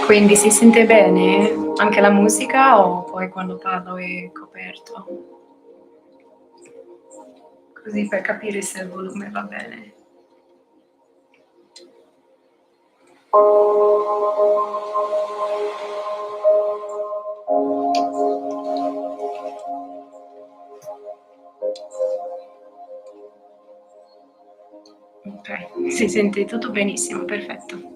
Quindi si sente bene anche la musica o poi quando parlo è coperto? Così per capire se il volume va bene. Ok, si sente tutto benissimo, perfetto.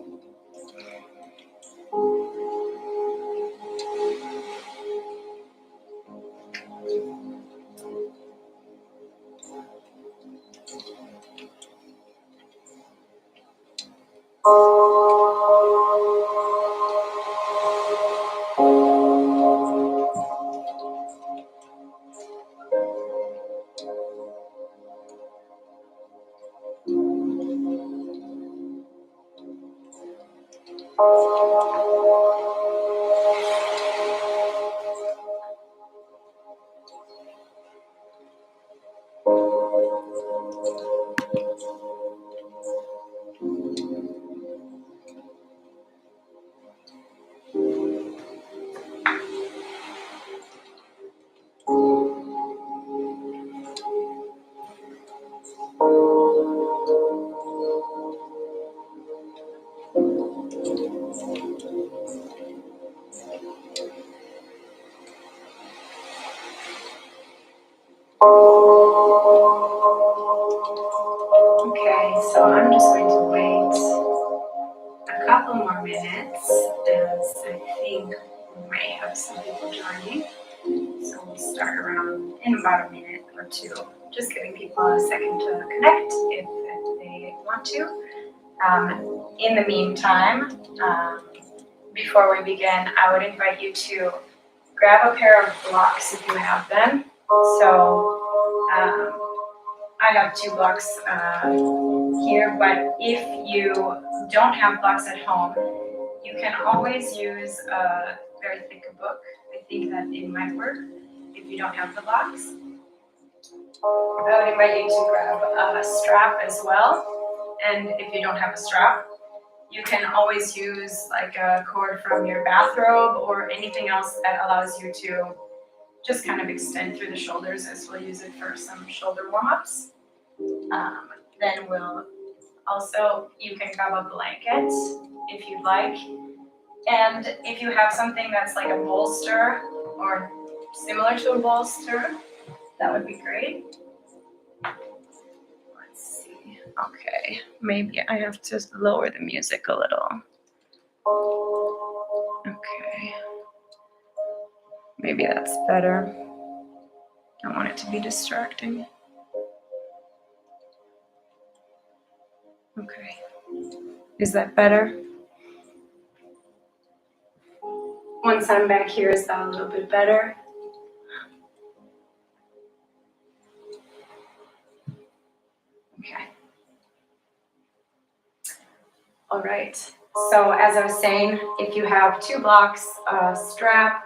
Okay, so I'm just going to wait a couple more minutes as I think we may have some people joining. So we'll start around in about a minute or two, just giving people a second to connect if they want to. In the meantime, before we begin, I would invite you to grab a pair of blocks if you have them. So I have 2 blocks here, but if you don't have blocks at home, you can always use a very thick book. I think that it might work if you don't have the blocks. I would invite you to grab a strap as well, and if you don't have a strap, you can always use like a cord from your bathrobe or anything else that allows you to just kind of extend through the shoulders, as we'll use it for some shoulder warm-ups. Then we'll also, you can grab a blanket if you'd like. And if you have something that's like a bolster or similar to a bolster, that would be great. Let's see. Okay, maybe I have to lower the music a little. Okay. Maybe that's better. I don't want it to be distracting. Okay. Is that better? Once I'm back here, is that a little bit better? Okay. All right. So as I was saying, if you have 2 blocks, a strap,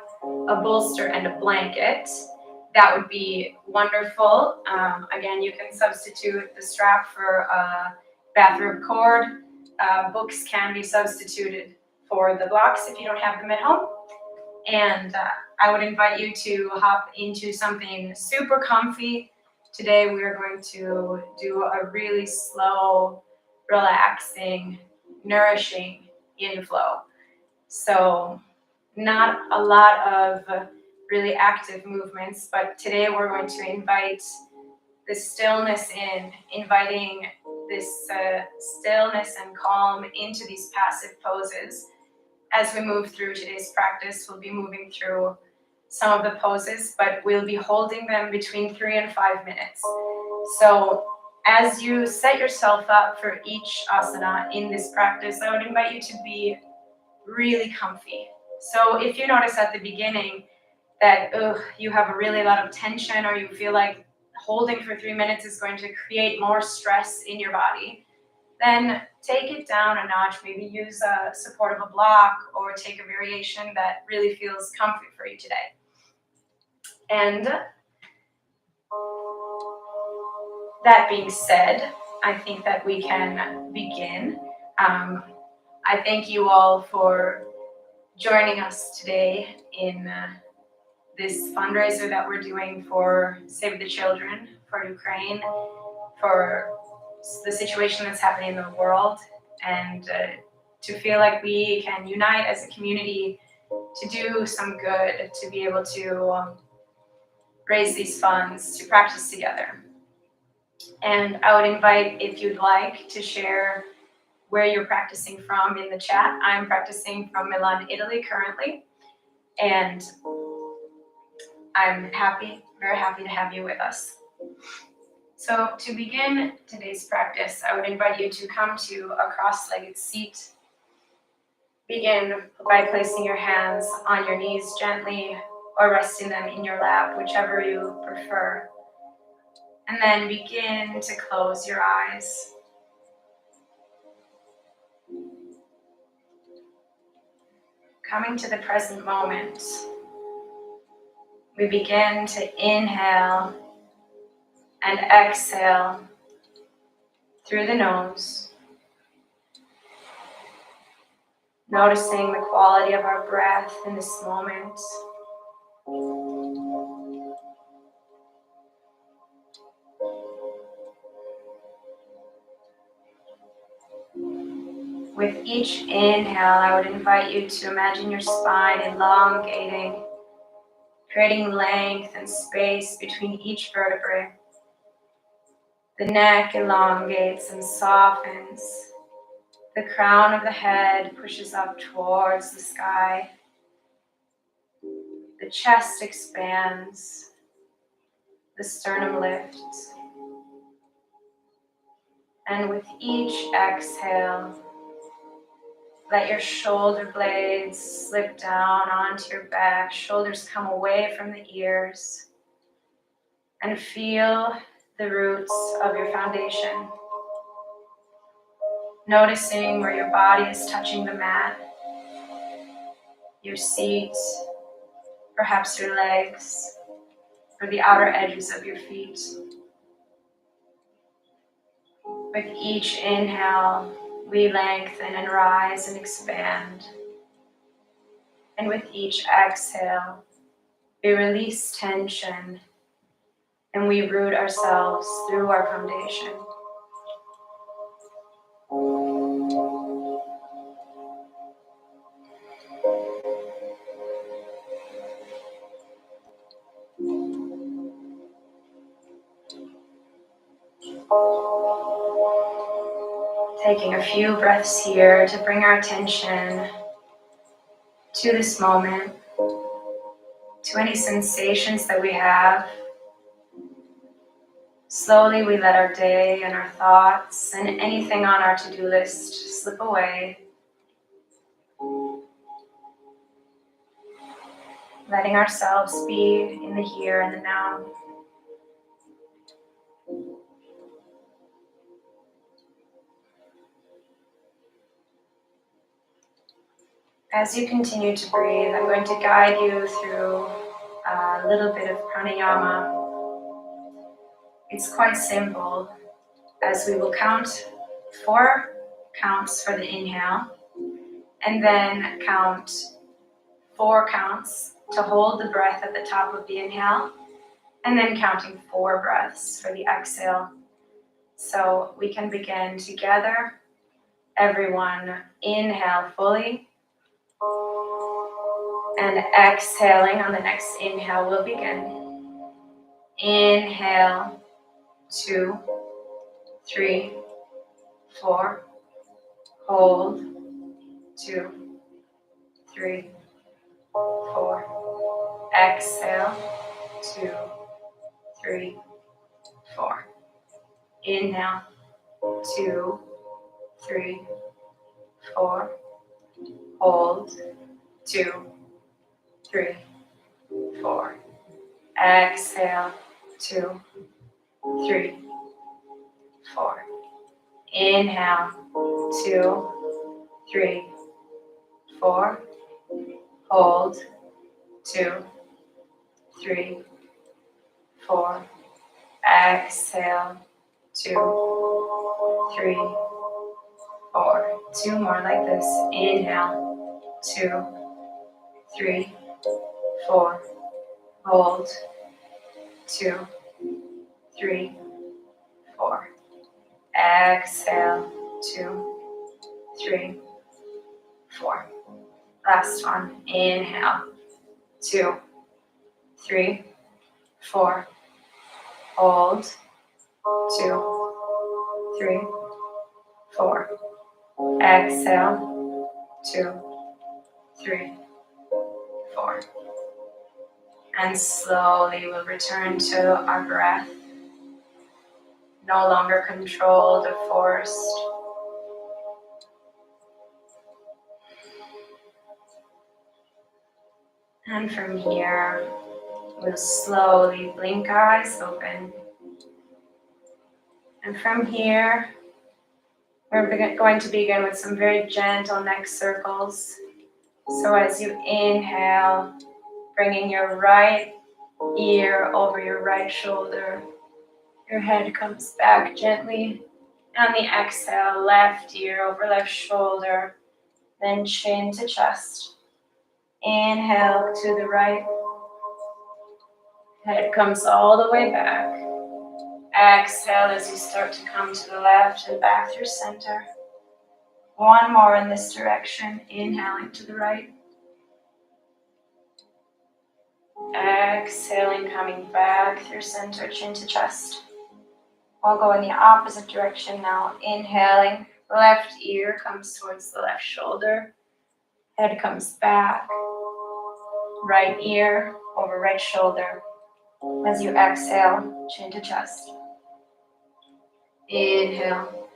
a bolster, and a blanket, that would be wonderful. Again, you can substitute the strap for a bathrobe cord. Books can be substituted for the blocks if you don't have them at home. And I would invite you to hop into something super comfy. Today we are going to do a really slow, relaxing, nourishing yin flow. So not a lot of really active movements, but today we're going to invite the stillness in, inviting this stillness and calm into these passive poses. As we move through today's practice, we'll be moving through some of the poses, but we'll be holding them between 3 and 5 minutes. So as you set yourself up for each asana in this practice, I would invite you to be really comfy. So if you notice at the beginning that you have a really lot of tension, or you feel like holding for 3 minutes is going to create more stress in your body, Then take it down a notch. Maybe use a support of a block or take a variation that really feels comfy for you today. And that being said, I think that we can begin. I thank you all for joining us today in this fundraiser that we're doing for Save the Children, for Ukraine, for the situation that's happening in the world, and to feel like we can unite as a community to do some good, to be able to raise these funds, to practice together. And I would invite, if you'd like, to share where you're practicing from in the chat. I'm practicing from Milan, Italy currently, and I'm very happy to have you with us. So to begin today's practice, I would invite you to come to a cross-legged seat. Begin by placing your hands on your knees gently or resting them in your lap, whichever you prefer. And then begin to close your eyes. Coming to the present moment, we begin to inhale and exhale through the nose, noticing the quality of our breath in this moment. With each inhale, I would invite you to imagine your spine elongating, creating length and space between each vertebrae. The neck elongates and softens. The crown of the head pushes up towards the sky. The chest expands. The sternum lifts. And with each exhale, let your shoulder blades slip down onto your back. Shoulders come away from the ears. And feel the roots of your foundation. Noticing where your body is touching the mat, your seat, perhaps your legs, or the outer edges of your feet. With each inhale, we lengthen and rise and expand. And with each exhale, we release tension and we root ourselves through our foundation. Taking a few breaths here to bring our attention to this moment, to any sensations that we have. Slowly we let our day and our thoughts and anything on our to-do list slip away. Letting ourselves be in the here and the now. As you continue to breathe, I'm going to guide you through a little bit of pranayama. It's quite simple, as we will count 4 counts for the inhale, and then count 4 counts to hold the breath at the top of the inhale, and then counting 4 breaths for the exhale. So we can begin together. Everyone inhale fully, and exhaling on the next inhale we'll begin. Inhale, 2, 3, 4. Hold, 2, 3, 4. Exhale, 2, 3, 4. Inhale, 2, 3, 4. Hold, 2, 3, 4. Exhale, 2, 3, 4. Inhale, 2, 3, 4. Hold, 2, 3, 4. Exhale, 2, 3, 4. 2 more like this. Inhale, 2, 3, 4. Hold, 2, 3, 4. Exhale, 2, 3, 4. Last one. Inhale, 2, 3, 4. Hold, 2, 3, 4. Exhale, 2, 3, 4. And slowly we'll return to our breath. No longer controlled or forced. And from here, we'll slowly blink our eyes open. And from here, we're going to begin with some very gentle neck circles. So as you inhale, bringing your right ear over your right shoulder, your head comes back gently. On the exhale, left ear over left shoulder, then chin to chest. Inhale to the right. Head comes all the way back. Exhale as you start to come to the left and back through center. One more in this direction. Inhaling to the right. Exhaling, coming back through center, chin to chest. We'll go in the opposite direction now. Inhaling, left ear comes towards the left shoulder. Head comes back. Right ear over right shoulder. As you exhale, chin to chest. Inhale.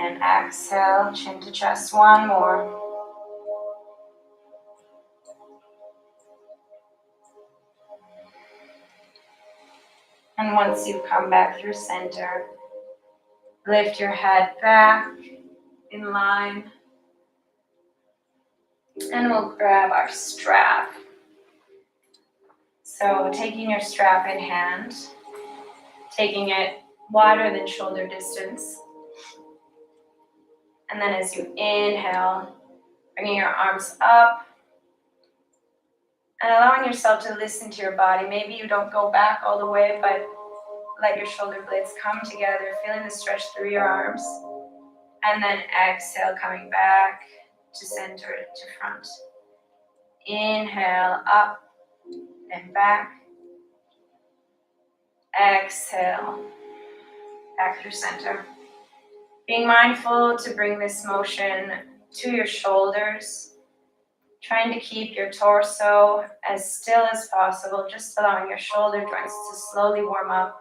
And exhale, chin to chest. One more. And once you come back through center, lift your head back in line. And we'll grab our strap. So taking your strap in hand, taking it wider than shoulder distance. And then as you inhale, bringing your arms up and allowing yourself to listen to your body. Maybe you don't go back all the way, but let your shoulder blades come together, feeling the stretch through your arms. And then exhale, coming back to center, to front. Inhale, up and back. Exhale, back through center. Being mindful to bring this motion to your shoulders, trying to keep your torso as still as possible, just allowing your shoulder joints to slowly warm up.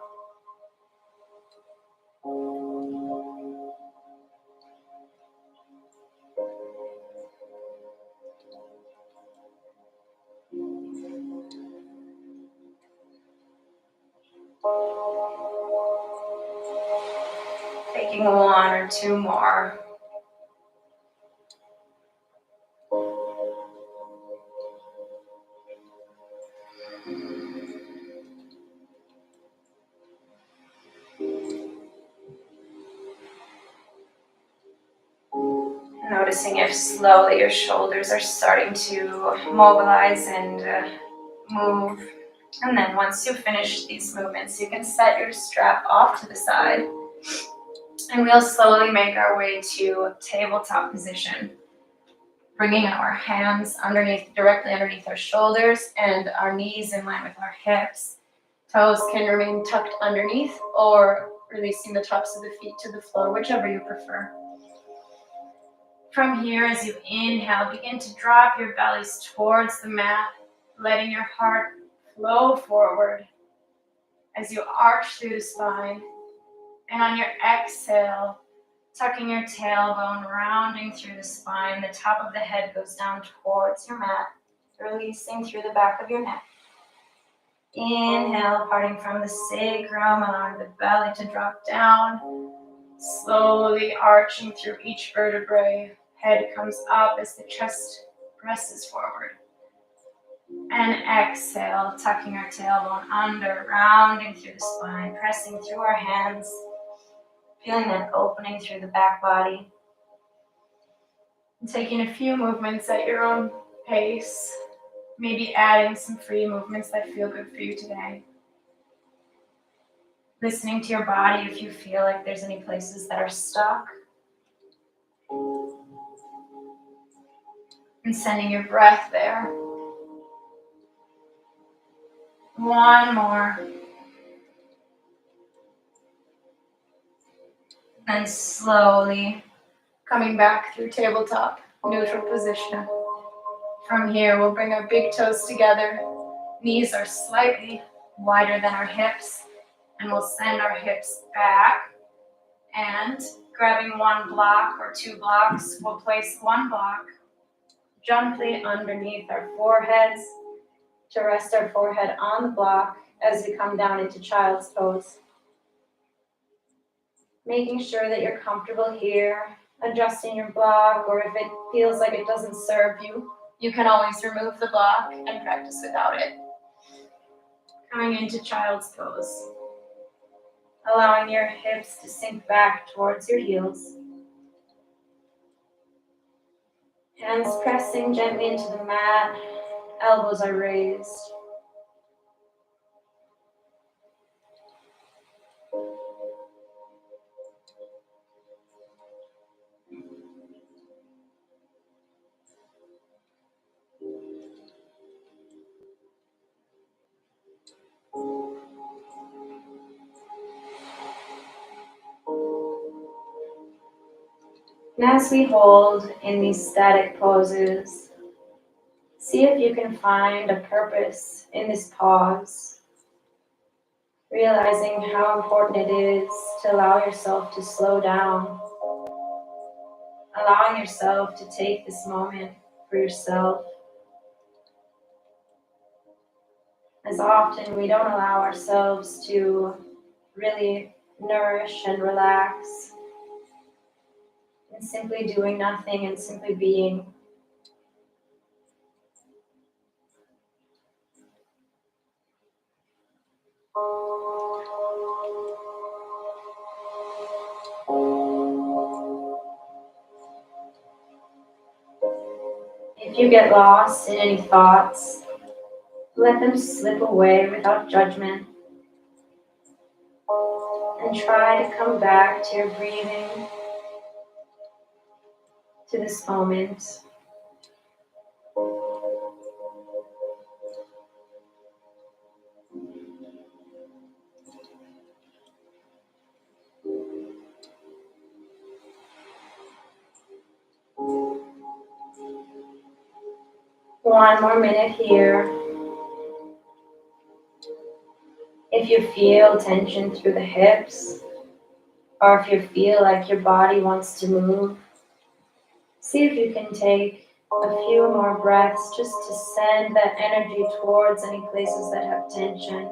Taking one or two more. Noticing if slowly your shoulders are starting to mobilize and move. And then once you finish these movements, you can set your strap off to the side. And we'll slowly make our way to tabletop position. Bringing our hands directly underneath our shoulders and our knees in line with our hips. Toes can remain tucked underneath or releasing the tops of the feet to the floor, whichever you prefer. From here, as you inhale, begin to drop your bellies towards the mat, letting your heart flow forward as you arch through the spine. And on your exhale, tucking your tailbone, rounding through the spine, the top of the head goes down towards your mat, releasing through the back of your neck. Inhale, parting from the sacrum, allowing the belly to drop down. Slowly arching through each vertebrae. Head comes up as the chest presses forward. And exhale, tucking our tailbone under, rounding through the spine, pressing through our hands, feeling that opening through the back body. And taking a few movements at your own pace, maybe adding some free movements that feel good for you today. Listening to your body if you feel like there's any places that are stuck. And sending your breath there. One more. And slowly coming back through tabletop, neutral position. From here, we'll bring our big toes together. Knees are slightly wider than our hips. And we'll send our hips back. And grabbing one block or two blocks, we'll place one block gently underneath our foreheads to rest our forehead on the block as we come down into child's pose. Making sure that you're comfortable here, adjusting your block, or if it feels like it doesn't serve you, you can always remove the block and practice without it. Coming into child's pose. Allowing your hips to sink back towards your heels. Hands pressing gently into the mat, elbows are raised. And as we hold in these static poses, see if you can find a purpose in this pause, realizing how important it is to allow yourself to slow down, allowing yourself to take this moment for yourself. As often, we don't allow ourselves to really nourish and relax, and simply doing nothing and simply being. If you get lost in any thoughts, let them slip away without judgment. And try to come back to your breathing, to this moment. One more minute here. If you feel tension through the hips, or if you feel like your body wants to move, see if you can take a few more breaths just to send that energy towards any places that have tension,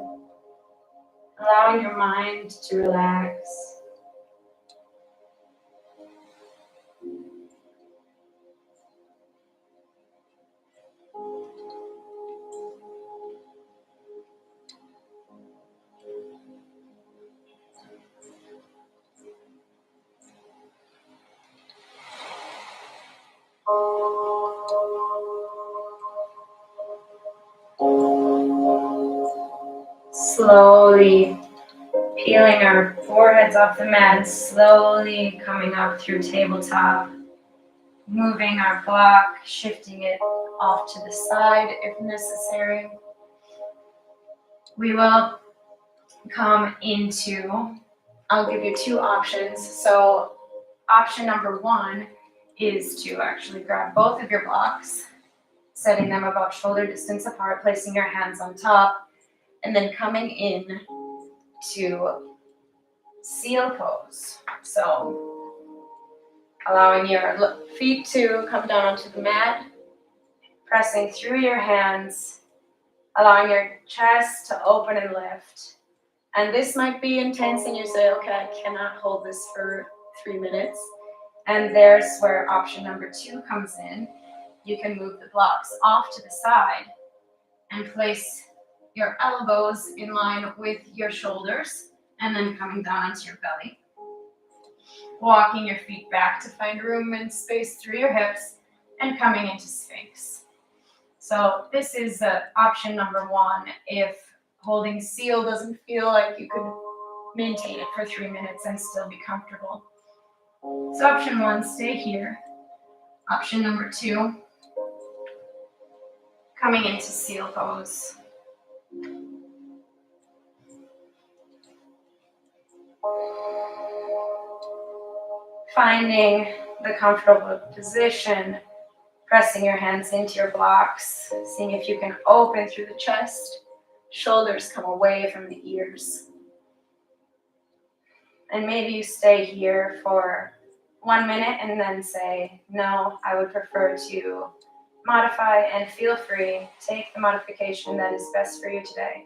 allowing your mind to relax. Slowly peeling our foreheads off the mat and slowly coming up through tabletop, moving our block, shifting it off to the side if necessary. We will come into, I'll give you two options. So option number one is to actually grab both of your blocks, setting them about shoulder distance apart, placing your hands on top, and then coming in to seal pose. So allowing your feet to come down onto the mat, pressing through your hands, allowing your chest to open and lift. And this might be intense and you say, okay, I cannot hold this for 3 minutes. And there's where option number 2 comes in. You can move the blocks off to the side and place your elbows in line with your shoulders and then coming down onto your belly. Walking your feet back to find room and space through your hips and coming into Sphinx. So this is option number 1 if holding seal doesn't feel like you could maintain it for 3 minutes and still be comfortable. So option 1, stay here. Option number 2, coming into seal pose. Finding the comfortable position, pressing your hands into your blocks, seeing if you can open through the chest, shoulders come away from the ears. And maybe you stay here for 1 minute and then say, no, I would prefer to modify, and feel free, take the modification that is best for you today.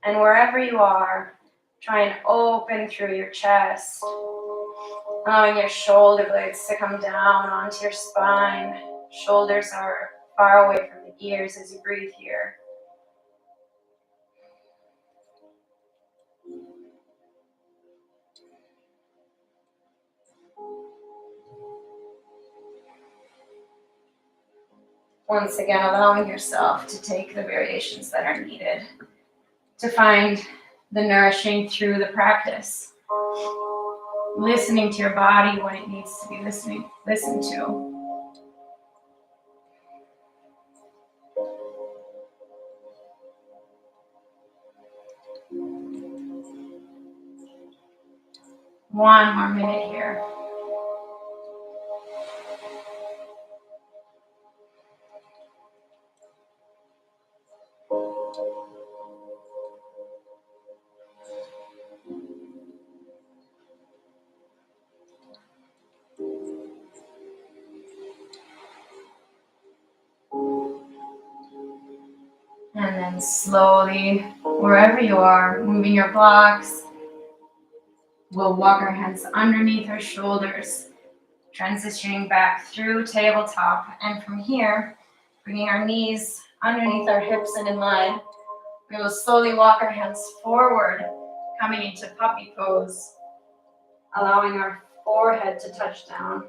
And wherever you are, try and open through your chest, allowing your shoulder blades to come down onto your spine. Shoulders are far away from the ears as you breathe here. Once again, allowing yourself to take the variations that are needed to find the nourishing through the practice. Listening to your body when it needs to be listened to. One more minute here. And then slowly, wherever you are, moving your blocks, we'll walk our hands underneath our shoulders, transitioning back through tabletop. And from here, bringing our knees underneath our hips and in line, we will slowly walk our hands forward, coming into puppy pose, allowing our forehead to touch down.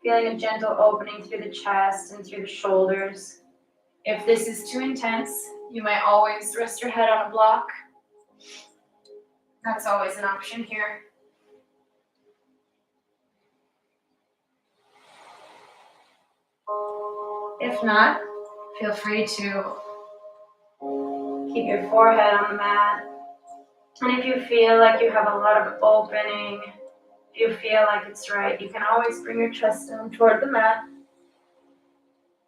Feeling a gentle opening through the chest and through the shoulders. If this is too intense, you might always rest your head on a block. That's always an option here. If not, feel free to keep your forehead on the mat. And if you feel like you have a lot of opening, if you feel like it's right, you can always bring your chest down toward the mat,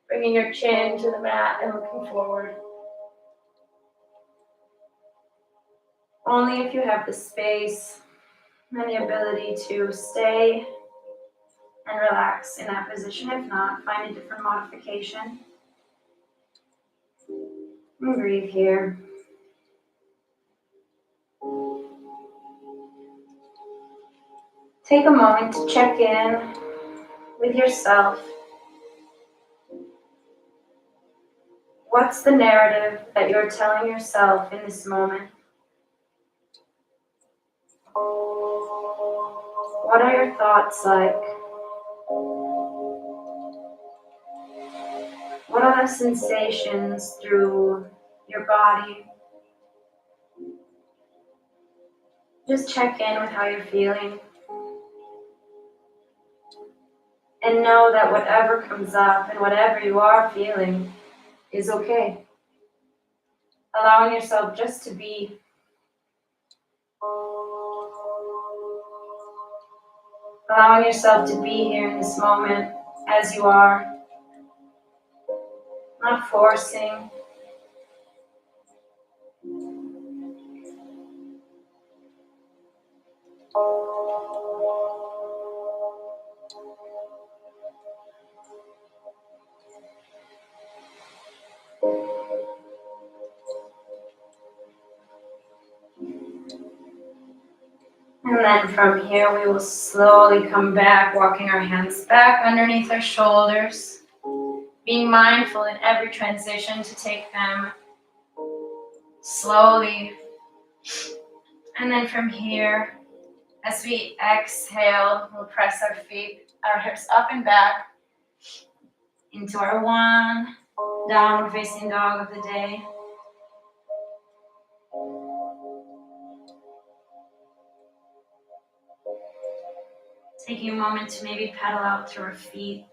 bringing your chin to the mat and looking forward. Only if you have the space and the ability to stay and relax in that position. If not, find a different modification. And breathe here. Take a moment to check in with yourself. What's the narrative that you're telling yourself in this moment? What are your thoughts like? What are the sensations through your body? Just check in with how you're feeling. And know that whatever comes up and whatever you are feeling is okay. Allowing yourself just to be. Allowing yourself to be here in this moment as you are. Not forcing. And then from here, we will slowly come back, walking our hands back underneath our shoulders, being mindful in every transition to take them slowly. And then from here, as we exhale, we'll press our feet, our hips up and back into our one downward facing dog of the day. Taking a moment to maybe pedal out through our feet,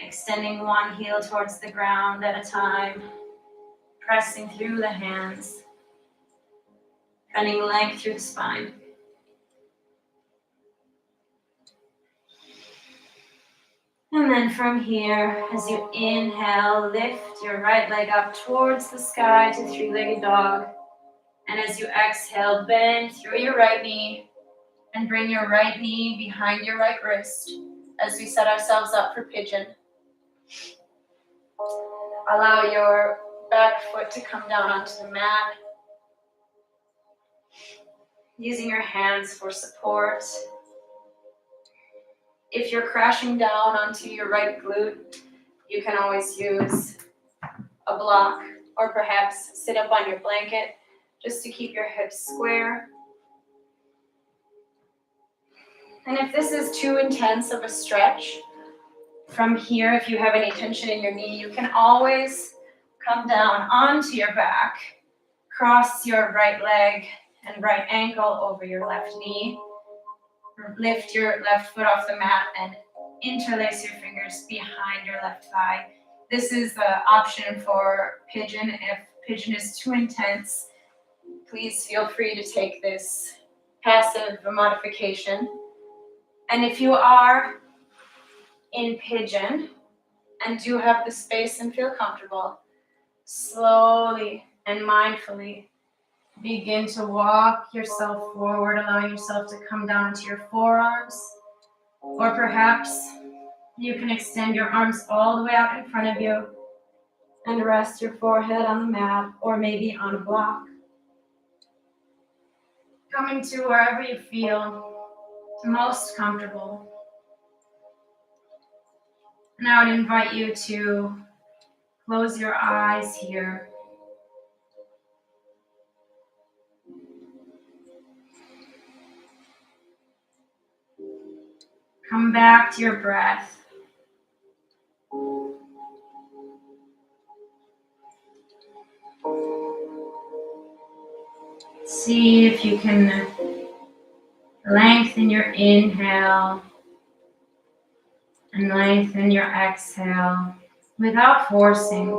extending one heel towards the ground at a time, pressing through the hands, finding length through the spine. And then from here, as you inhale, lift your right leg up towards the sky to three-legged dog. And as you exhale, bend through your right knee and bring your right knee behind your right wrist as we set ourselves up for pigeon. Allow your back foot to come down onto the mat, using your hands for support. If you're crashing down onto your right glute, you can always use a block or perhaps sit up on your blanket just to keep your hips square. And if this is too intense of a stretch, from here, if you have any tension in your knee, you can always come down onto your back, cross your right leg and right ankle over your left knee, lift your left foot off the mat and interlace your fingers behind your left thigh. This is the option for pigeon. If pigeon is too intense, please feel free to take this passive modification. And if you are in pigeon and do have the space and feel comfortable, slowly and mindfully begin to walk yourself forward, allowing yourself to come down to your forearms, or perhaps you can extend your arms all the way out in front of you and rest your forehead on the mat or maybe on a block. Coming to wherever you feel most comfortable. And I would invite you to close your eyes here. Come back to your breath. See if you can lengthen your inhale and lengthen your exhale without forcing.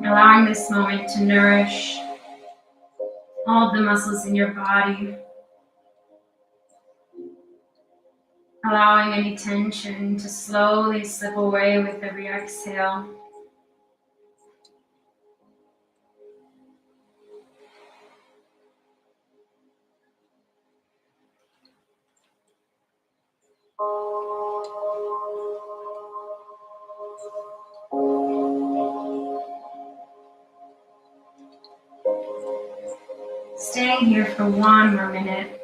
Allowing this moment to nourish all of the muscles in your body. Allowing any tension to slowly slip away with every exhale. Staying here for one more minute.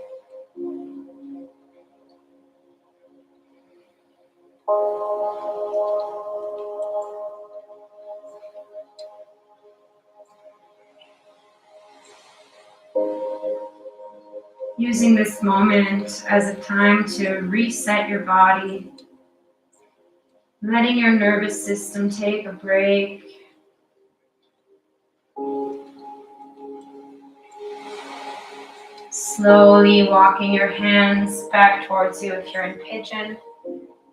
Using this moment as a time to reset your body, letting your nervous system take a break. Slowly walking your hands back towards you if you're in pigeon.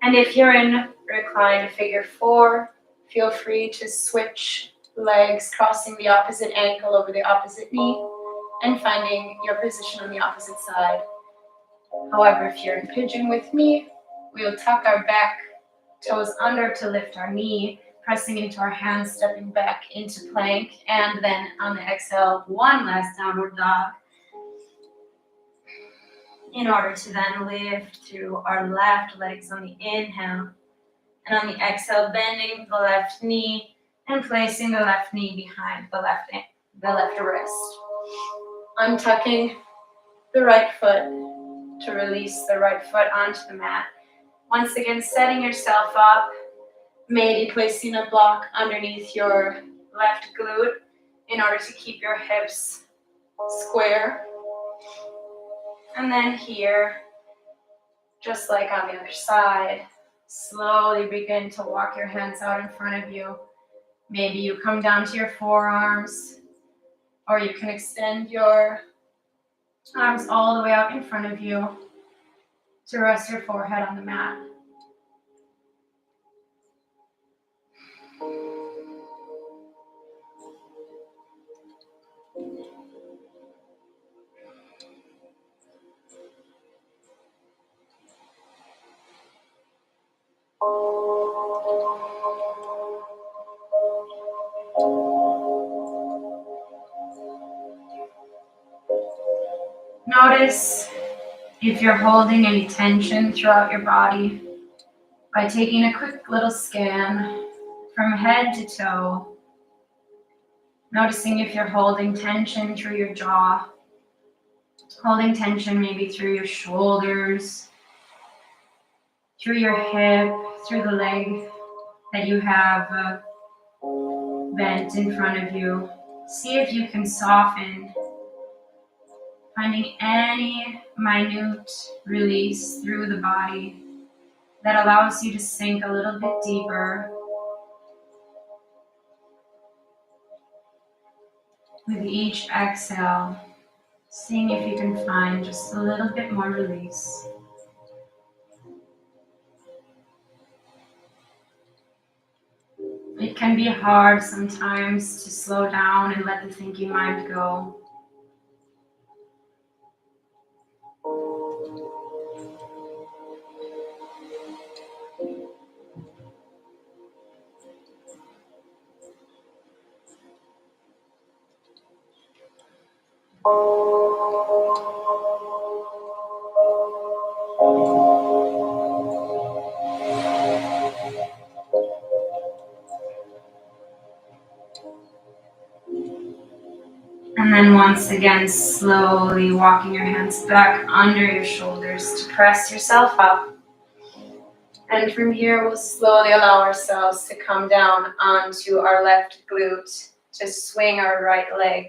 And if you're in reclined figure 4, feel free to switch legs, crossing the opposite ankle over the opposite knee and finding your position on the opposite side. However, if you're in pigeon with me, we will tuck our back toes under to lift our knee, pressing into our hands, stepping back into plank, and then on the exhale, one last downward dog, in order to then lift through our left legs on the inhale, and on the exhale, bending the left knee and placing the left knee behind the the left wrist. Untucking the right foot to release the right foot onto the mat. Once again, setting yourself up, maybe placing a block underneath your left glute in order to keep your hips square. And then here, just like on the other side, slowly begin to walk your hands out in front of you. Maybe you come down to your forearms, or you can extend your arms all the way out in front of you to rest your forehead on the mat. Notice if you're holding any tension throughout your body by taking a quick little scan from head to toe. Noticing if you're holding tension through your jaw, holding tension maybe through your shoulders, through your hip, through the leg that you have bent in front of you. See if you can soften, finding any minute release through the body that allows you to sink a little bit deeper. With each exhale, seeing if you can find just a little bit more release. It can be hard sometimes to slow down and let the thinking mind go. And then once again, slowly walking your hands back under your shoulders to press yourself up. And from here, we'll slowly allow ourselves to come down onto our left glute, to swing our right leg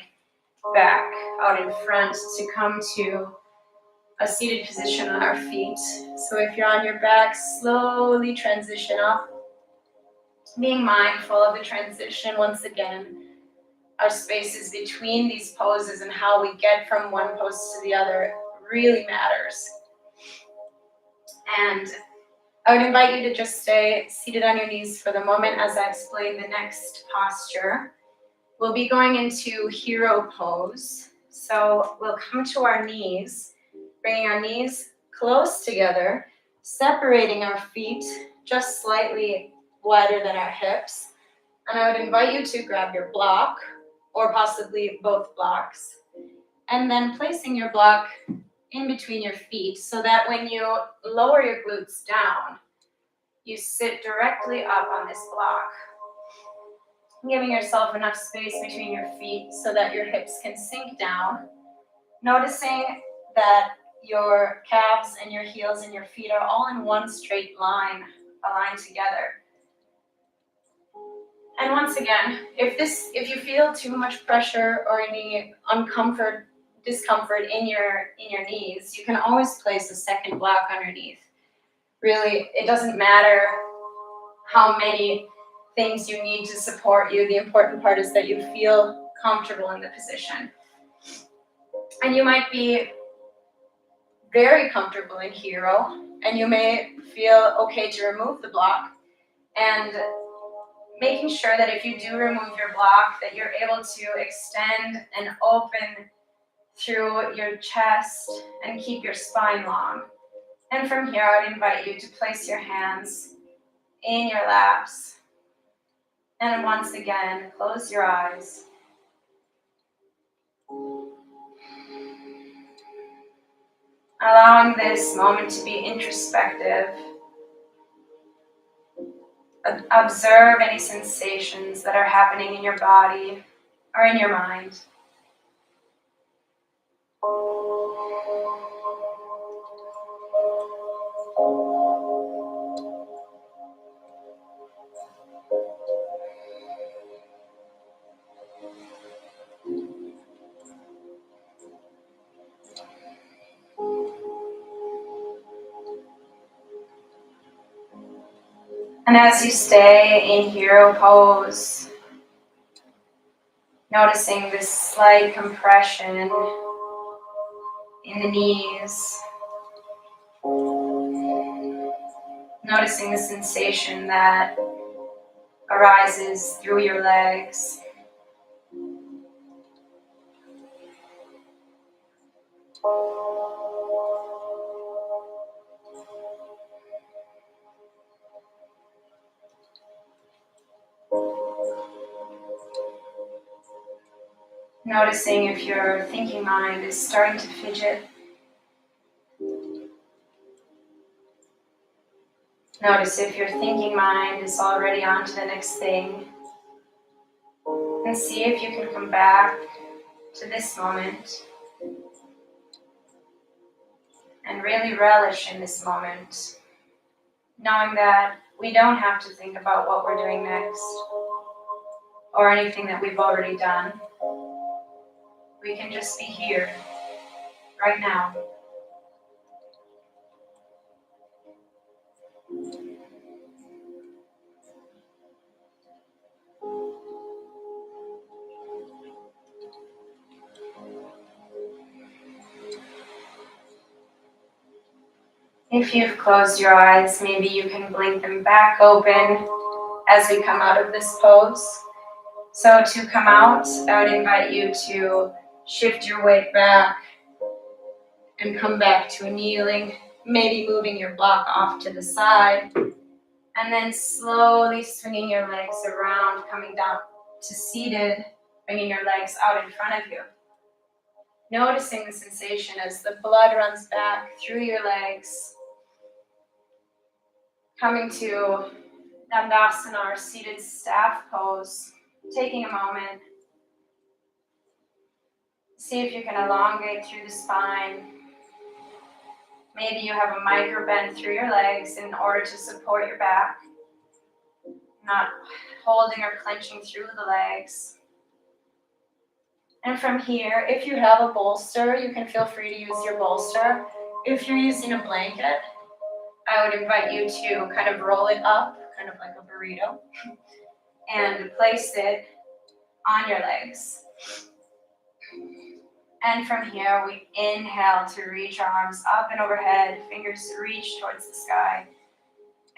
back out in front, to come to a seated position on our feet. So if you're on your back, slowly transition up, being mindful of the transition once again. Our spaces between these poses and how we get from one pose to the other really matters. And I would invite you to just stay seated on your knees for the moment as I explain the next posture. We'll be going into hero pose. So we'll come to our knees, bringing our knees close together, separating our feet just slightly wider than our hips. And I would invite you to grab your block, or possibly both blocks, and then placing your block in between your feet so that when you lower your glutes down, you sit directly up on this block, giving yourself enough space between your feet so that your hips can sink down, noticing that your calves and your heels and your feet are all in one straight line, aligned together. And once again, if you feel too much pressure or any discomfort in your knees, you can always place a second block underneath. Really, it doesn't matter how many things you need to support you. The important part is that you feel comfortable in the position. And you might be very comfortable in hero, and you may feel okay to remove the block, and making sure that if you do remove your block, that you're able to extend and open through your chest and keep your spine long. And from here, I would invite you to place your hands in your laps. And once again, close your eyes. Allowing this moment to be introspective. Observe any sensations that are happening in your body. or in your mind. And as you stay in hero pose, noticing this slight compression in the knees, noticing the sensation that arises through your legs. Noticing if your thinking mind is starting to fidget. Notice if your thinking mind is already on to the next thing. And see if you can come back to this moment and really relish in this moment, knowing that we don't have to think about what we're doing next or anything that we've already done. We can just be here, right now. If you've closed your eyes, maybe you can blink them back open as we come out of this pose. So to come out, I would invite you to shift your weight back and come back to a kneeling, maybe moving your block off to the side, and then slowly swinging your legs around, coming down to seated, bringing your legs out in front of you. Noticing the sensation as the blood runs back through your legs, coming to Dandasana, or seated staff pose, taking a moment. See if you can elongate through the spine. Maybe you have a micro bend through your legs in order to support your back, not holding or clenching through the legs. And from here, if you have a bolster, you can feel free to use your bolster. If you're using a blanket, I would invite you to kind of roll it up, kind of like a burrito, and place it on your legs. And from here, we inhale to reach our arms up and overhead, fingers reach towards the sky.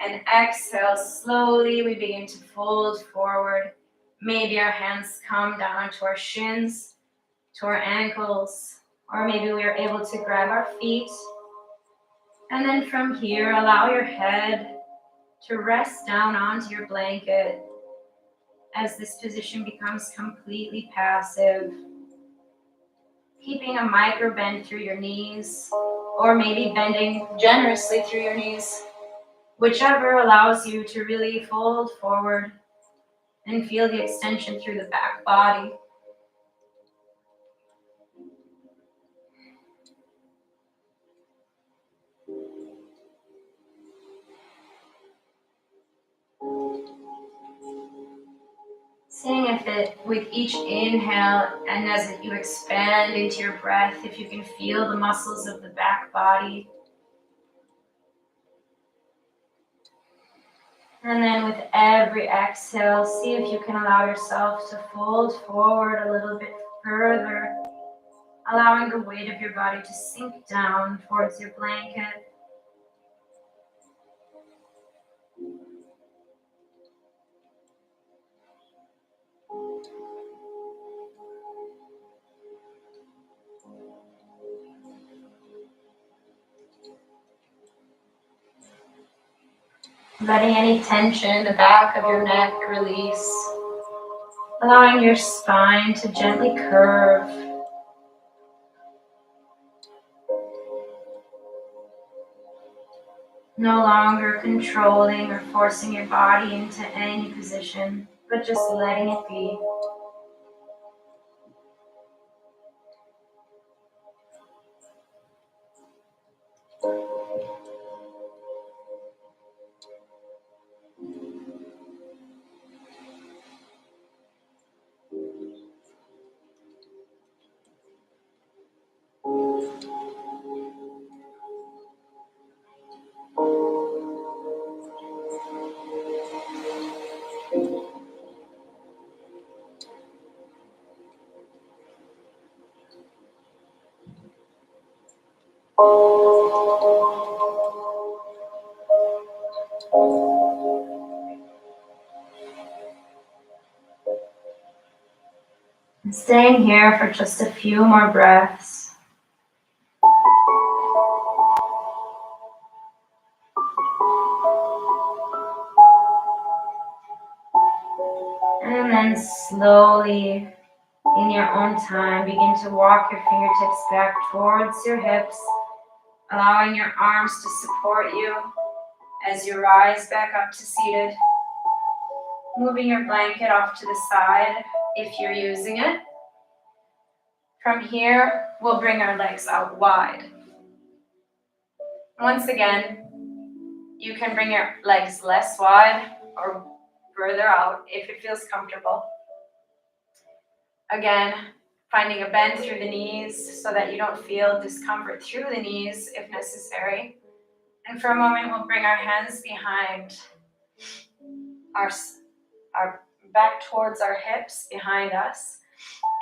And exhale, slowly we begin to fold forward. Maybe our hands come down to our shins, to our ankles, or maybe we are able to grab our feet. And then from here, allow your head to rest down onto your blanket as this position becomes completely passive. Keeping a micro bend through your knees, or maybe bending generously through your knees, whichever allows you to really fold forward and feel the extension through the back body. Seeing if it, with each inhale and as you expand into your breath, if you can feel the muscles of the back body. And then with every exhale, see if you can allow yourself to fold forward a little bit further, allowing the weight of your body to sink down towards your blanket. Letting any tension in the back of your neck release, allowing your spine to gently curve. No longer controlling or forcing your body into any position, but just letting it be. And staying here for just a few more breaths. And then slowly, in your own time, begin to walk your fingertips back towards your hips, allowing your arms to support you as you rise back up to seated. Moving your blanket off to the side if you're using it. From here, we'll bring our legs out wide. Once again, you can bring your legs less wide or further out if it feels comfortable. Again, finding a bend through the knees so that you don't feel discomfort through the knees if necessary. And for a moment, we'll bring our hands behind our back towards our hips behind us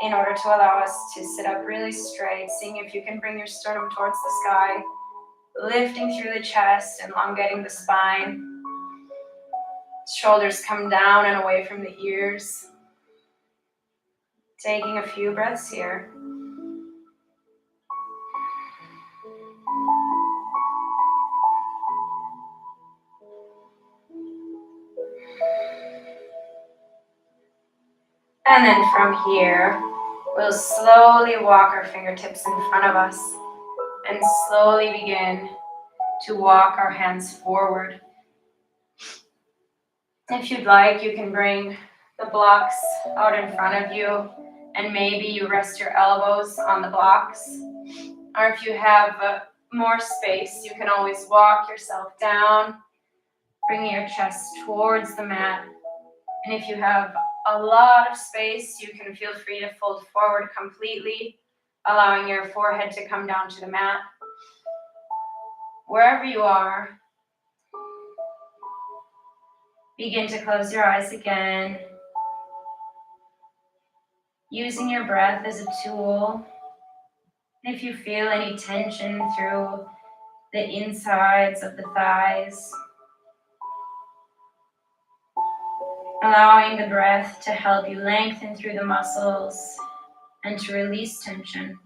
in order to allow us to sit up really straight, seeing if you can bring your sternum towards the sky, lifting through the chest and elongating the spine. Shoulders come down and away from the ears. Taking a few breaths here. And then from here, we'll slowly walk our fingertips in front of us and slowly begin to walk our hands forward. If you'd like, you can bring the blocks out in front of you and maybe you rest your elbows on the blocks. Or if you have more space, you can always walk yourself down, bringing your chest towards the mat. And if you have a lot of space, you can feel free to fold forward completely, allowing your forehead to come down to the mat. Wherever you are, begin to close your eyes again, using your breath as a tool. If you feel any tension through the insides of the thighs, allowing the breath to help you lengthen through the muscles and to release tension.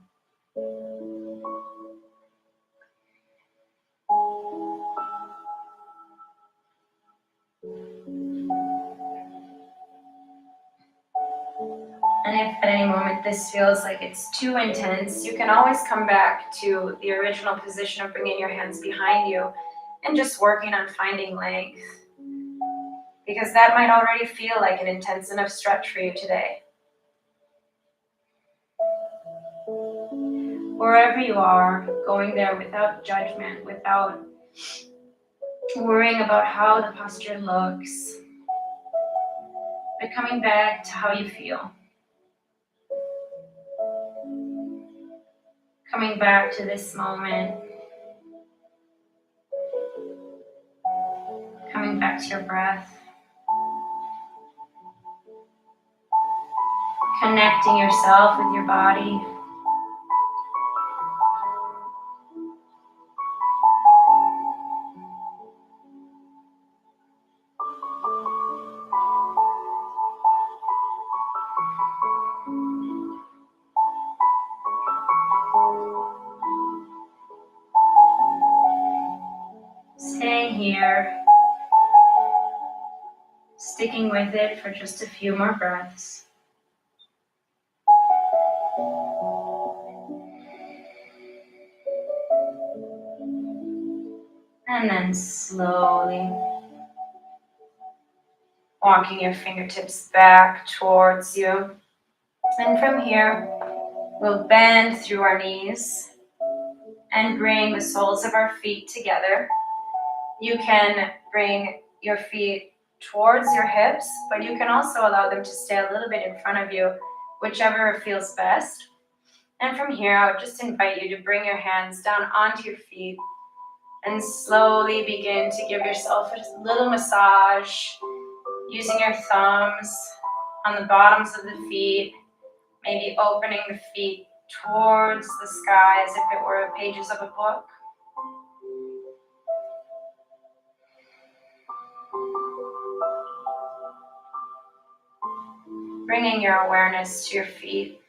And if at any moment this feels like it's too intense, you can always come back to the original position of bringing your hands behind you and just working on finding length, because that might already feel like an intense enough stretch for you today. Wherever you are, going there without judgment, without worrying about how the posture looks, but coming back to how you feel. Coming back to this moment. Coming back to your breath. Connecting yourself with your body. Staying here, sticking with it for just a few more breaths. And then slowly walking your fingertips back towards you. And from here, we'll bend through our knees and bring the soles of our feet together. You can bring your feet towards your hips, but you can also allow them to stay a little bit in front of you, whichever feels best. And from here, I would just invite you to bring your hands down onto your feet and slowly begin to give yourself a little massage using your thumbs on the bottoms of the feet, maybe opening the feet towards the sky as if it were pages of a book. Bringing your awareness to your feet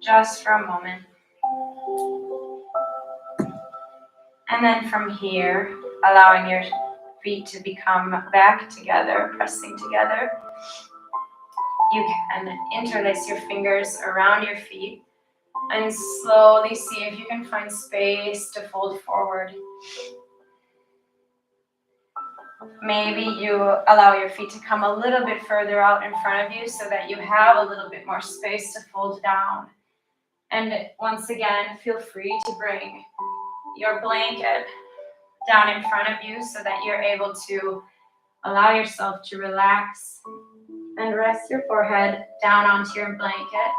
just for a moment. And then from here, allowing your feet to become back together, pressing together. You can interlace your fingers around your feet and slowly see if you can find space to fold forward. Maybe you allow your feet to come a little bit further out in front of you so that you have a little bit more space to fold down. And once again, feel free to bring your blanket down in front of you so that you're able to allow yourself to relax and rest your forehead down onto your blanket.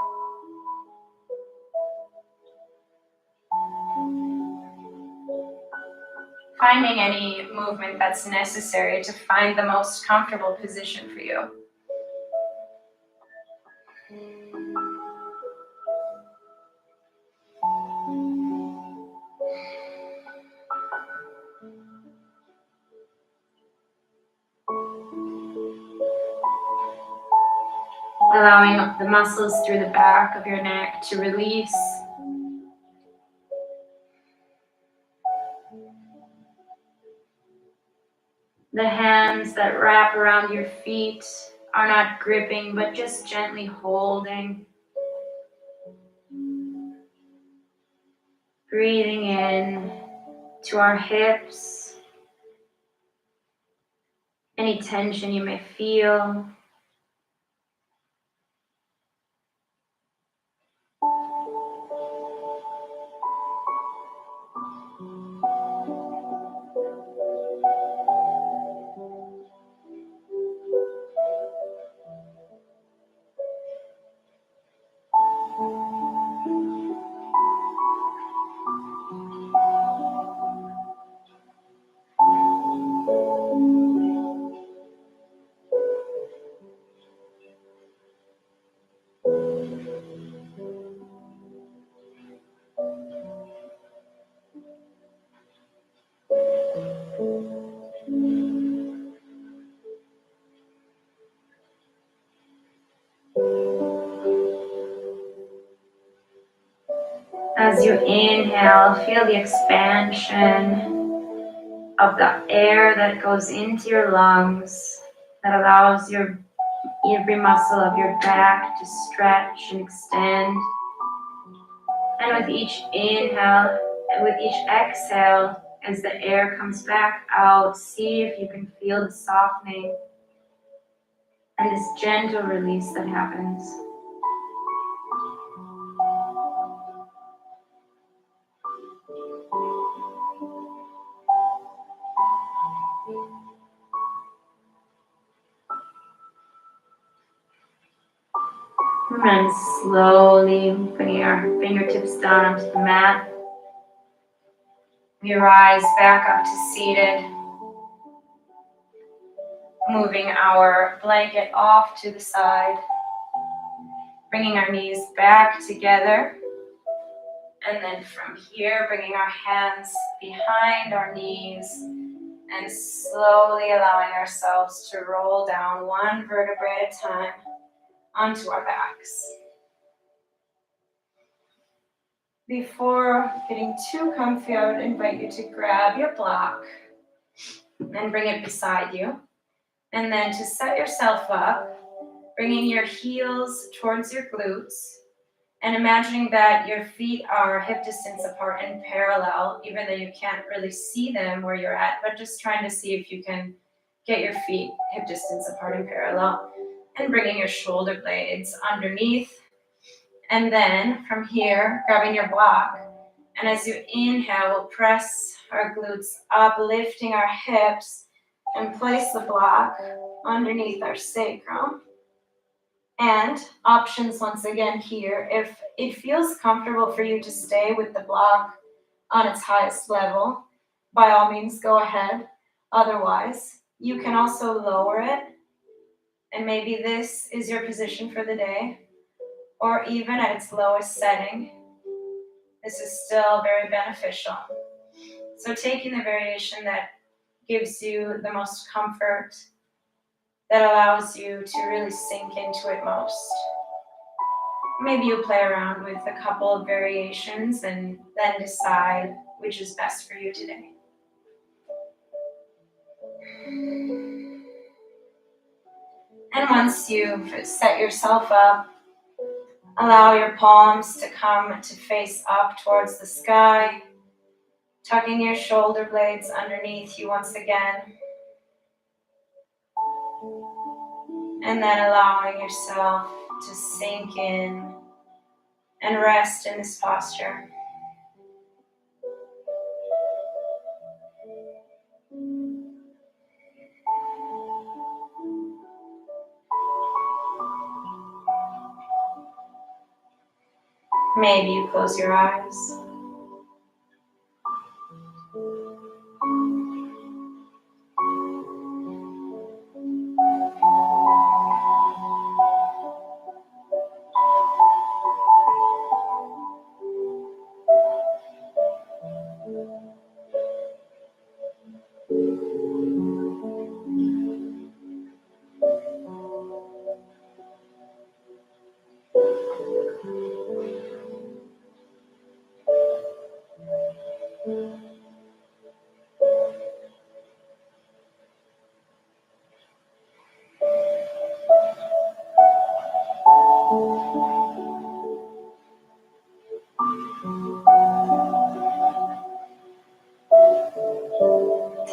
Finding any movement that's necessary to find the most comfortable position for you. Allowing the muscles through the back of your neck to release. The hands that wrap around your feet are not gripping, but just gently holding. Breathing in to our hips. Any tension you may feel. As you inhale, feel the expansion of the air that goes into your lungs, that allows every muscle of your back to stretch and extend. And with each inhale and with each exhale, as the air comes back out, see if you can feel the softening and this gentle release that happens. And then slowly bringing our fingertips down onto the mat. We rise back up to seated, moving our blanket off to the side, bringing our knees back together, and then from here, bringing our hands behind our knees and slowly allowing ourselves to roll down one vertebrae at a time onto our backs. Before getting too comfy, I would invite you to grab your block and bring it beside you. And then to set yourself up, bringing your heels towards your glutes and imagining that your feet are hip distance apart and parallel, even though you can't really see them where you're at, but just trying to see if you can get your feet hip distance apart and parallel, and bringing your shoulder blades underneath. And then from here, grabbing your block, and as you inhale, we'll press our glutes up, lifting our hips, and place the block underneath our sacrum. And options once again here, if it feels comfortable for you to stay with the block on its highest level, by all means go ahead. Otherwise, you can also lower it, and maybe this is your position for the day. or even at its lowest setting, this is still very beneficial. So taking the variation that gives you the most comfort, that allows you to really sink into it most. Maybe you play around with a couple of variations and then decide which is best for you today. And once you've set yourself up, allow your palms to come to face up towards the sky, tucking your shoulder blades underneath you once again, and then allowing yourself to sink in and rest in this posture. Maybe you close your eyes.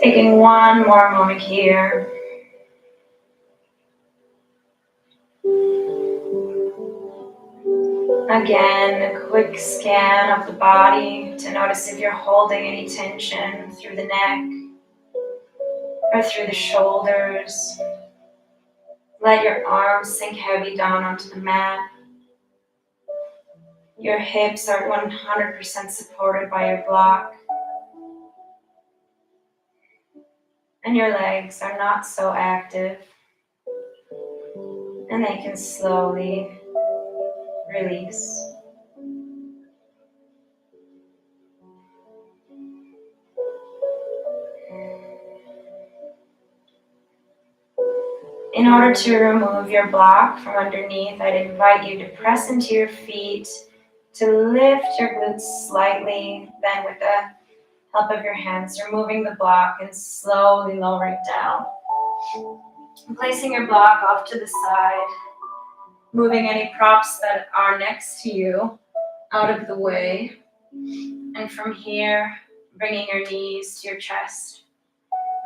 Taking one more moment here. Again, a quick scan of the body to notice if you're holding any tension through the neck or through the shoulders. Let your arms sink heavy down onto the mat. Your hips are 100% supported by your block. And your legs are not so active. And they can slowly release. In order to remove your block from underneath, I'd invite you to press into your feet, to lift your glutes slightly, then with the help of your hands, removing the block and slowly lowering down. And placing your block off to the side, moving any props that are next to you out of the way. And from here, bringing your knees to your chest.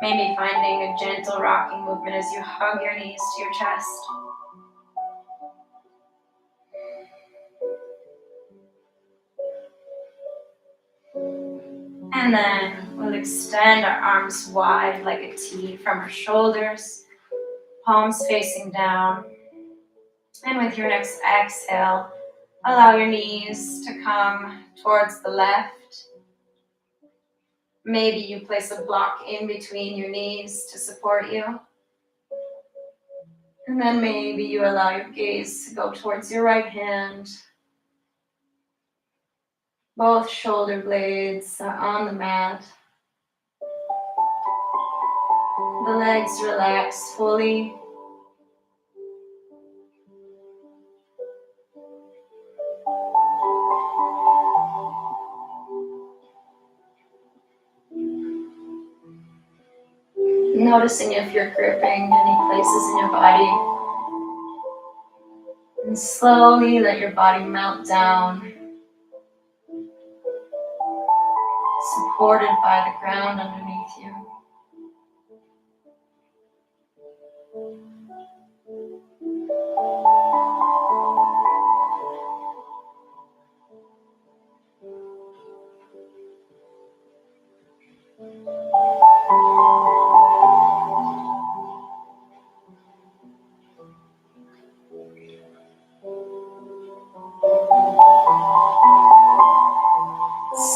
Maybe finding a gentle rocking movement as you hug your knees to your chest. And then we'll extend our arms wide like a T from our shoulders, palms facing down. And with your next exhale, allow your knees to come towards the left. Maybe you place a block in between your knees to support you. And then maybe you allow your gaze to go towards your right hand. Both shoulder blades are on the mat. The legs relax fully. Noticing if you're gripping any places in your body. And slowly let your body melt down, supported by the ground underneath you.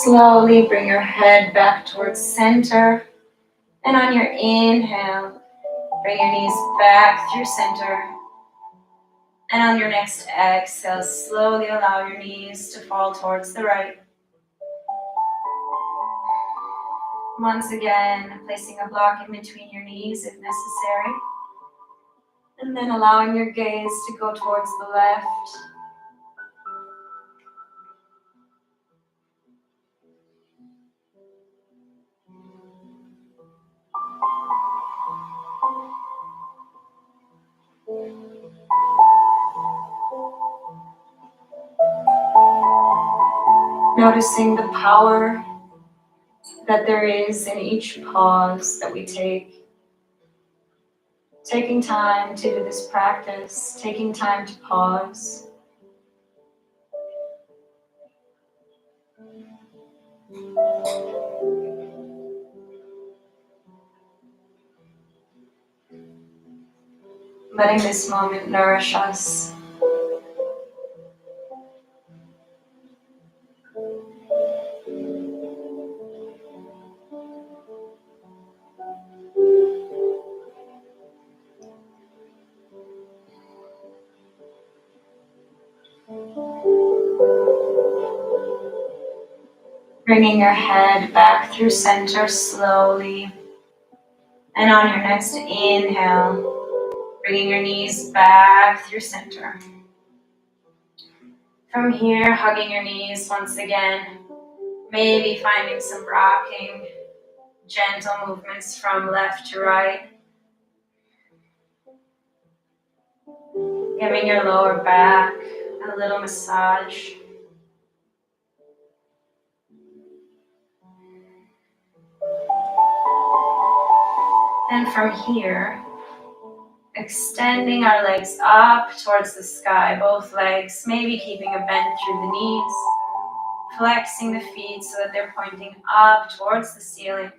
Slowly bring your head back towards center. And on your inhale, bring your knees back through center. And on your next exhale, slowly allow your knees to fall towards the right. Once again, placing a block in between your knees if necessary. And then allowing your gaze to go towards the left. Noticing the power that there is in each pause that we take. Taking time to do this practice, taking time to pause. Letting this moment nourish us. Bringing your head back through center slowly. And on your next inhale, bringing your knees back through center. From here, hugging your knees once again. Maybe finding some rocking, gentle movements from left to right. Giving your lower back a little massage. And from here, extending our legs up towards the sky, both legs, maybe keeping a bend through the knees, flexing the feet so that they're pointing up towards the ceiling.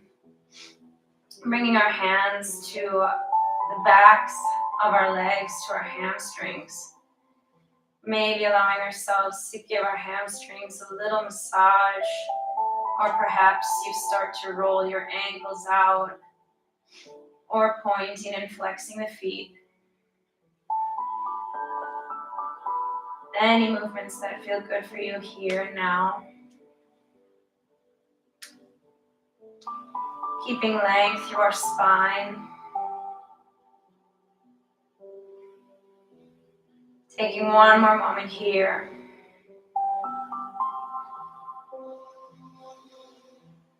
Bringing our hands to the backs of our legs, to our hamstrings. Maybe allowing ourselves to give our hamstrings a little massage, or perhaps you start to roll your ankles out, or pointing and flexing the feet. Any movements that feel good for you here and now. Keeping length through our spine. Taking one more moment here.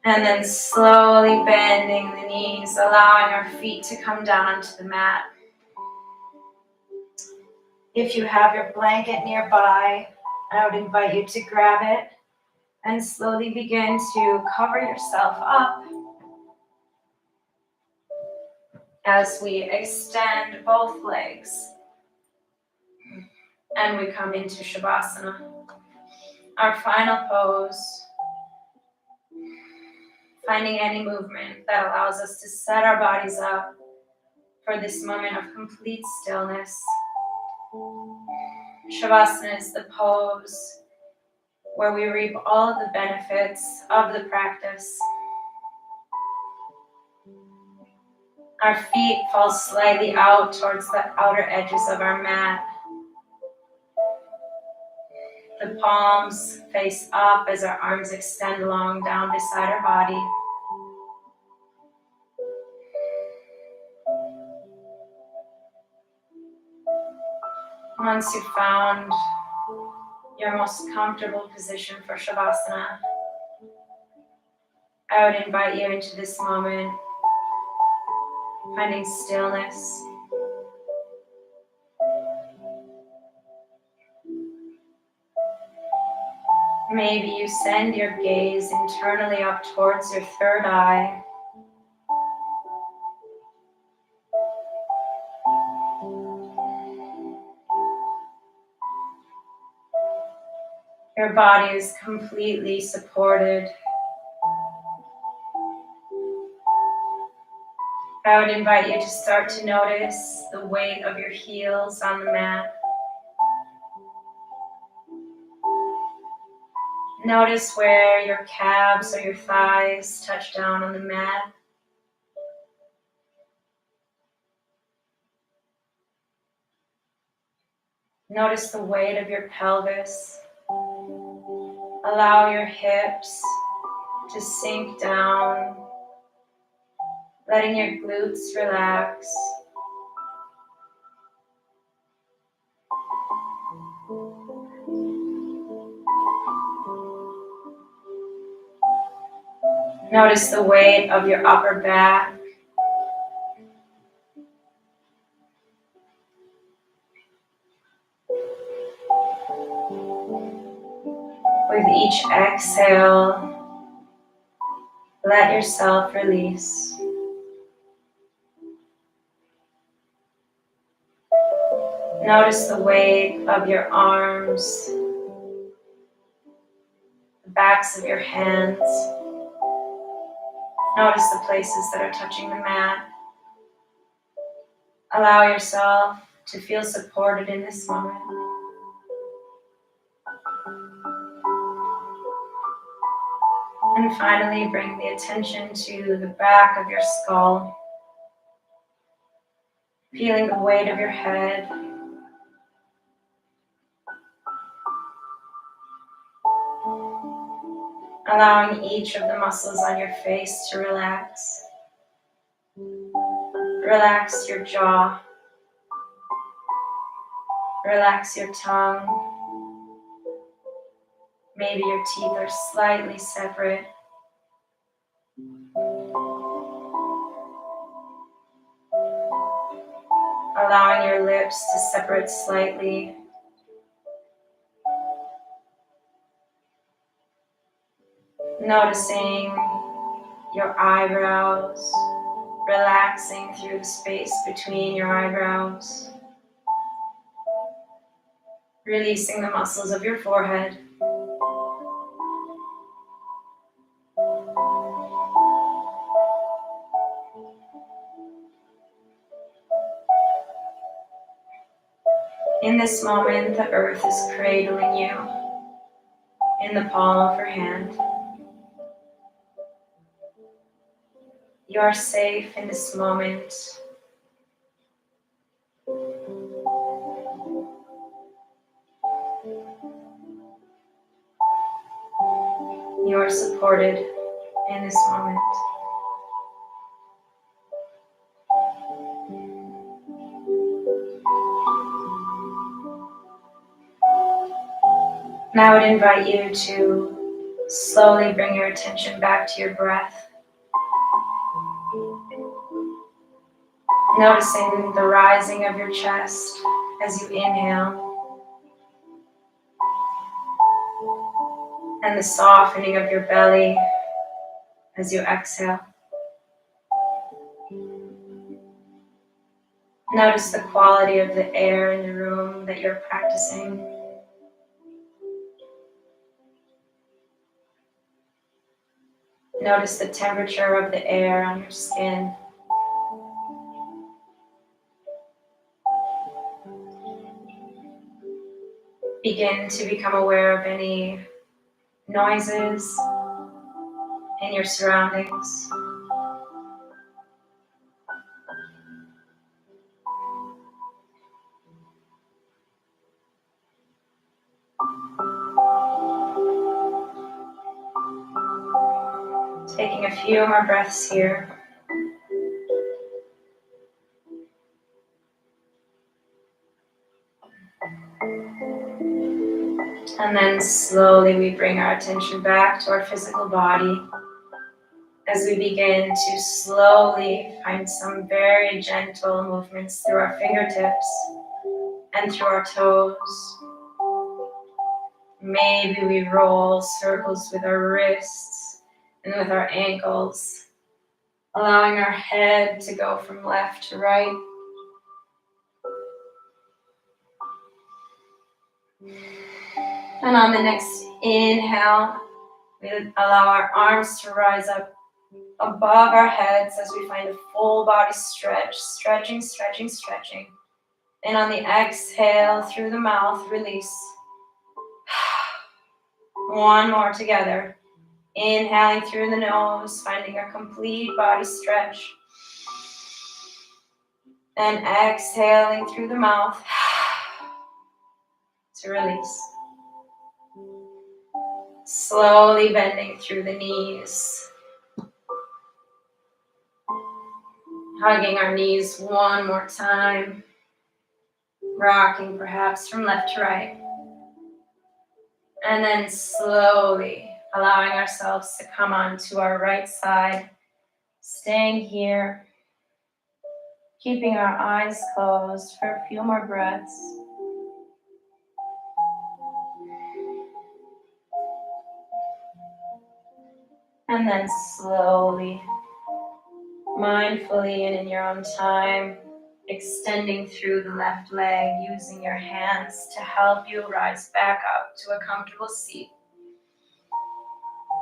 And then slowly bending the knees, allowing our feet to come down onto the mat. If you have your blanket nearby, I would invite you to grab it and slowly begin to cover yourself up as we extend both legs and we come into Shavasana. Our final pose, finding any movement that allows us to set our bodies up for this moment of complete stillness. Shavasana is the pose where we reap all of the benefits of the practice. Our feet fall slightly out towards the outer edges of our mat. The palms face up as our arms extend long down beside our body. Once you've found your most comfortable position for Shavasana, I would invite you into this moment, finding stillness. Maybe you send your gaze internally up towards your third eye. Your body is completely supported. I would invite you to start to notice the weight of your heels on the mat. Notice where your calves or your thighs touch down on the mat. Notice the weight of your pelvis. Allow your hips to sink down, letting your glutes relax. Notice the weight of your upper back. With each exhale, let yourself release. Notice the weight of your arms, the backs of your hands. Notice the places that are touching the mat. Allow yourself to feel supported in this moment. And finally, bring the attention to the back of your skull, feeling the weight of your head. Allowing each of the muscles on your face to relax. Relax your jaw. Relax your tongue. Maybe your teeth are slightly separate. Allowing your lips to separate slightly. Noticing your eyebrows, relaxing through the space between your eyebrows. Releasing the muscles of your forehead. In this moment, the earth is cradling you in the palm of her hand. You are safe in this moment. You are supported in this moment. Now I would invite you to slowly bring your attention back to your breath. Noticing the rising of your chest as you inhale and the softening of your belly as you exhale. Notice the quality of the air in the room that you're practicing. Notice the temperature of the air on your skin. Begin to become aware of any noises in your surroundings. Taking a few more breaths here. And then slowly we bring our attention back to our physical body as we begin to slowly find some very gentle movements through our fingertips and through our toes. Maybe we roll circles with our wrists and with our ankles, allowing our head to go from left to right. And on the next inhale, we allow our arms to rise up above our heads as we find a full body stretch, stretching. And on the exhale, through the mouth, release. One more together. Inhaling through the nose, finding a complete body stretch. And exhaling through the mouth. to release. Slowly bending through the knees. Hugging our knees one more time. Rocking perhaps from left to right. And then slowly allowing ourselves to come onto our right side. Staying here. Keeping our eyes closed for a few more breaths. And then slowly, mindfully and in your own time, extending through the left leg, using your hands to help you rise back up to a comfortable seat.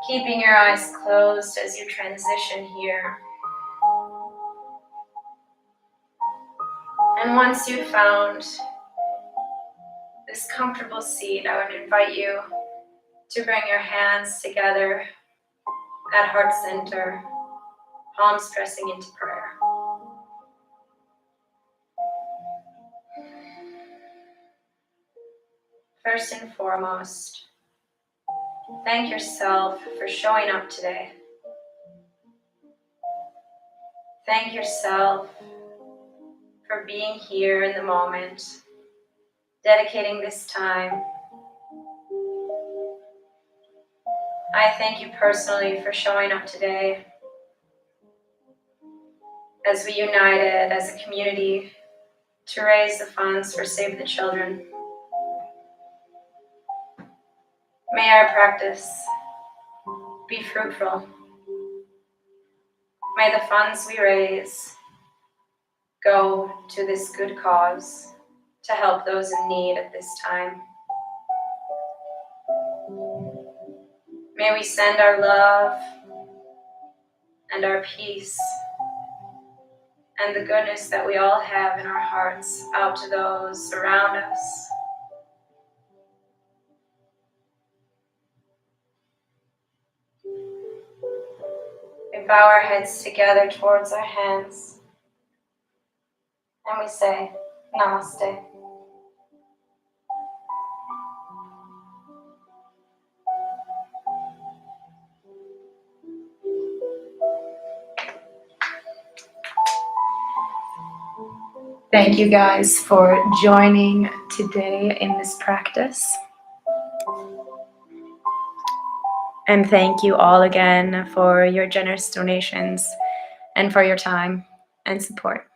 Keeping your eyes closed as you transition here. And once you've found this comfortable seat, I would invite you to bring your hands together at heart center, palms pressing into prayer. First and foremost, thank yourself for showing up today. Thank yourself for being here in the moment, dedicating this time. I thank you personally for showing up today as we united as a community to raise the funds for Save the Children. May our practice be fruitful. May the funds we raise go to this good cause to help those in need at this time. May we send our love and our peace and the goodness that we all have in our hearts out to those around us. We bow our heads together towards our hands and we say, Namaste. Thank you guys for joining today in this practice. And thank you all again for your generous donations and for your time and support.